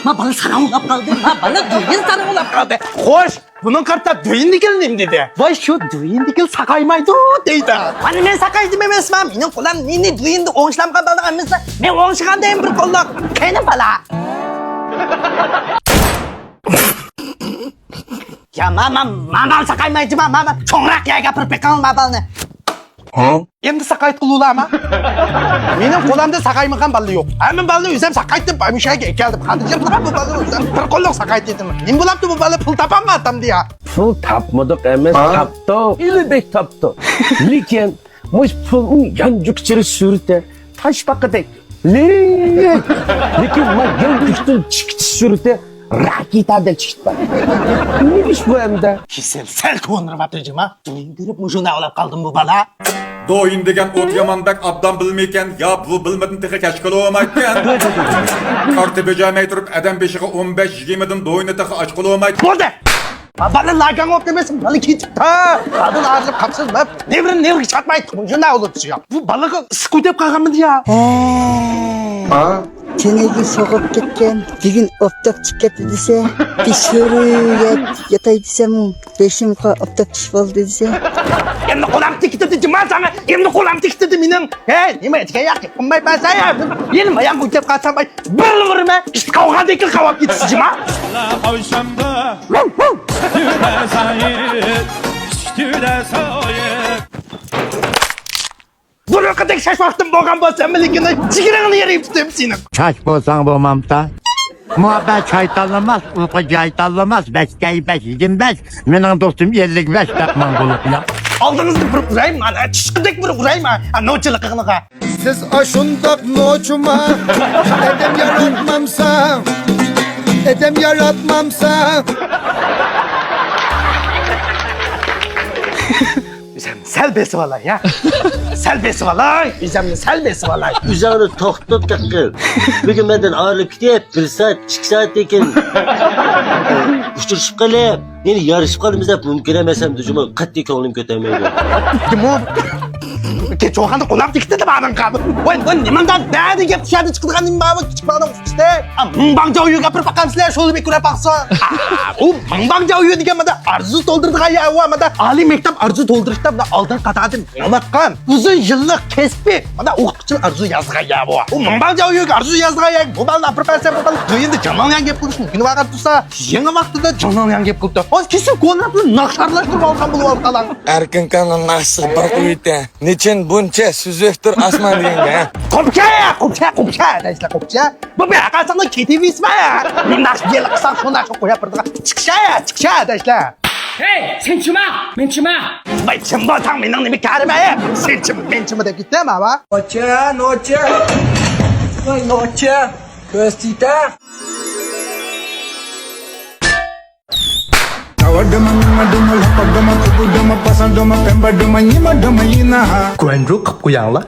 Ma bana sarılıp kaldı. Ma bana düğün sarılıp kaldı. Hoş. Bunun kartta düğün dikeliyim dedi. Vay şu düğün dikel sakaymaydı deydi. Hani men sakaydım emes ma. Menin kolam nini düğünde oğuşlam kaldı emesle. Men oğuşkandayım bir kollak. Kenim bala. Ya mama sakaymaydı mama. Çoğrak ya gapır pekan babalını. Endi sakayt kılulama. Benim kolamda sakaymıkan balı yok. Hemen balı üzem sakayttım. Bir şey geldim. Kadıcım bu balı üzem. Bir kolluk sakayt dedim. Kim bulaptı bu balı pul tapan mı adam diye. Pul tapmadık emas taptı. İlibek taptı. Lekin muş pulun yancıkçırı sürte. Taş bakıdek. Lekin ma yancıkçırı çıktı sürte. Rakita da çıktı. Neymiş bu emde? Sel konurum abdacım ha. Düğün görüp muşuna olap kaldım bu bala. Doyun degan ot yamandak abdan bilmeyken ya bu bilmedin tehe keşkil olmayken. Kartı böceğime durup eden beşiğe 15-20'den doyunu tehe açkıl olmayken. Burada. Bana lagan ot demesin. Balı ki çıktı. Kadın ağırlık kapsız mı? Nevrin çatmayı muşuna olup düşüyor. Bu balık sıkı ödep kalkan mı diye? Tenegi soğuk ketken, bugün optak çıkıp dese, bir sürü yatay desem, beşim optak çıkıp oldu dese. Endi kolam tikti dedim ha sana. Endi kolam tikti dedim inen. He, nima etken yak? Kumbay ben saya. Yenim ayağım ödep kalsam bay. Bılırım ha. İşte kavga dekil kavap gitsin ha. Kavşamda üstüne sahip, üstüne sahip. Bunu kadar şaşmaktım boğan basam melikini. Sigiranını yereyim tutuyorum senin. Çaş bolsan bolmamda. Muhabbet çaytanlamaz, uyku çaytanlamaz. Beşkeyi 525. Benim dostum 55 takman bulup ya. Aldığınızda vurup vurayım lan. Çıkıdık vurup vurayım ha. Noçılık kıkılığa. Siz aşundak noçuma edem yaratmamsa, edem yaratmamsa. Üzem selbesi vallahi ya. Selbesi vallahi. Üzem selbesi vallahi. Üzerine tohtuk takıl. Bugün benden ağırlık gidip bir saat, 2 saat tekin. Uçturuşup kalayım. Yani yarışıp kalımızda mümkünemesem düzümü katli konuğum kötemeydi. Kim o? Geç o anda kolam dikti de bağırın kabı. Oy nimandan bäde gep dışarıda çıktıgan nima bağlı küçük bağlı işte. Mıngbangca uyu kapır bakalım sizler şöyle bir küre baksa. O mıngbangca uyu diken bana arzu doldurduk ya o amada. Ali mektep arzu dolduruşta da aldan katadım. Anlatkan. Uzun yıllık kesbi. Bana okçul arzu yazdığa ya bu. O mıngbangca uyu arzu yazdığa ya. Bu bağlı apır persen bu bağlı. Duyunda canlanyan gep kuruşun. Günü vakat tutsa. Yeni vaktida canlanyan gep kurdu. O kesin konaklı nakşarlaştırıp alkan bulup al kalan. Erkin kanın nasıl bir uyutte. Niçin bunca süzüktür asman diyenge. Kopça deysler kopça. Bu bir akasanda KTV ismi ya. Minnak yel kısan şuna çok koya pırdığa. Çıkça deysler. Hey, sen çıma, ben çıma. Bay çımba tang minnak nimi karime ya. Sen çım, ben çımı da gitti mi ama? Noche. Ay noche. Köstita. Gwen Rook kapku yang la.